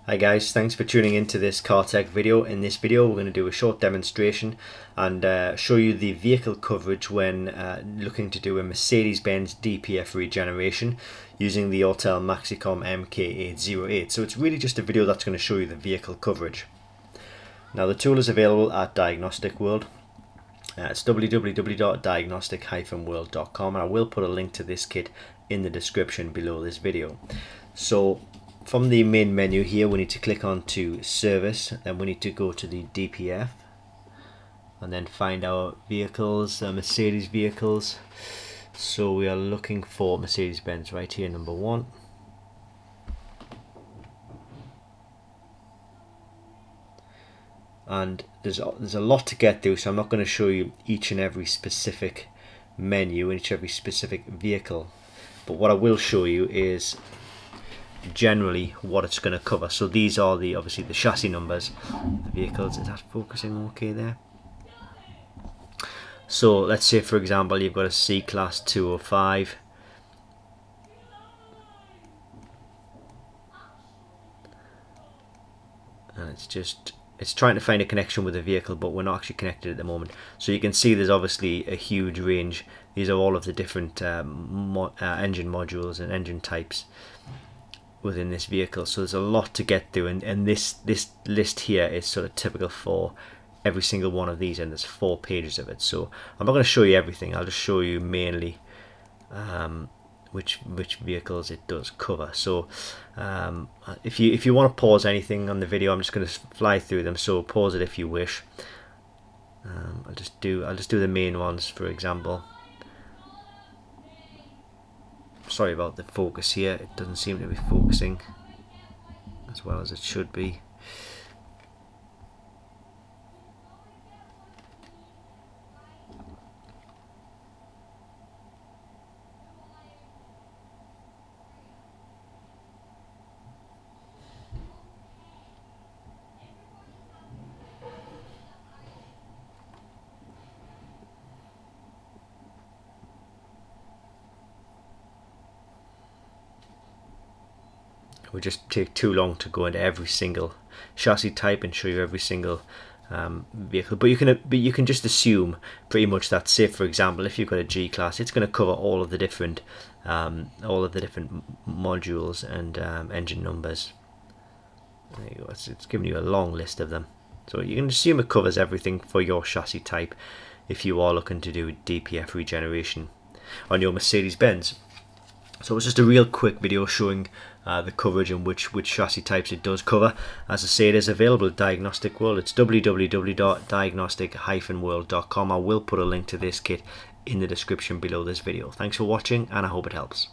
Hi guys, thanks for tuning into this car tech video. In this video we're going to do a short demonstration and show you the vehicle coverage when looking to do a Mercedes-Benz DPF regeneration using the Autel Maxicom MK808. So it's really just a video that's going to show you the vehicle coverage. Now the tool is available at Diagnostic World. It's www.diagnostic-world.com, and I will put a link to this kit in the description below this video. So from the main menu here, we need to click on to service, then we need to go to the DPF and then find our vehicles, Mercedes vehicles. So we are looking for Mercedes-Benz right here, number 1. And there's a lot to get through, so I'm not going to show you each and every specific menu and each every specific vehicle, but what I will show you is generally what it's going to cover. So these are obviously the chassis numbers, the vehicles. Is that focusing okay there? So let's say for example you've got a C-Class 205, and it's trying to find a connection with the vehicle, but we're not actually connected at the moment. So you can see there's obviously a huge range. These are all of the different engine modules and engine types within this vehicle, so there's a lot to get through, and this list here is sort of typical for every single one of these, and there's 4 pages of it. So I'm not going to show you everything, I'll just show you mainly which vehicles it does cover. So if you want to pause anything on the video, I'm just going to fly through them, so pause it if you wish. I'll just do the main ones, for example. Sorry about the focus here, it doesn't seem to be focusing as well as it should be. It would just take too long to go into every single chassis type and show you every single vehicle, but you can just assume pretty much that, say for example if you've got a G-Class, it's going to cover all of the different modules and engine numbers. There you go. It's giving you a long list of them, so you can assume it covers everything for your chassis type if you are looking to do DPF regeneration on your Mercedes-Benz. So it's just a real quick video showing the coverage and which chassis types it does cover. As I say, it is available at Diagnostic World. It's www.diagnostic-world.com. I will put a link to this kit in the description below this video. Thanks for watching, and I hope it helps.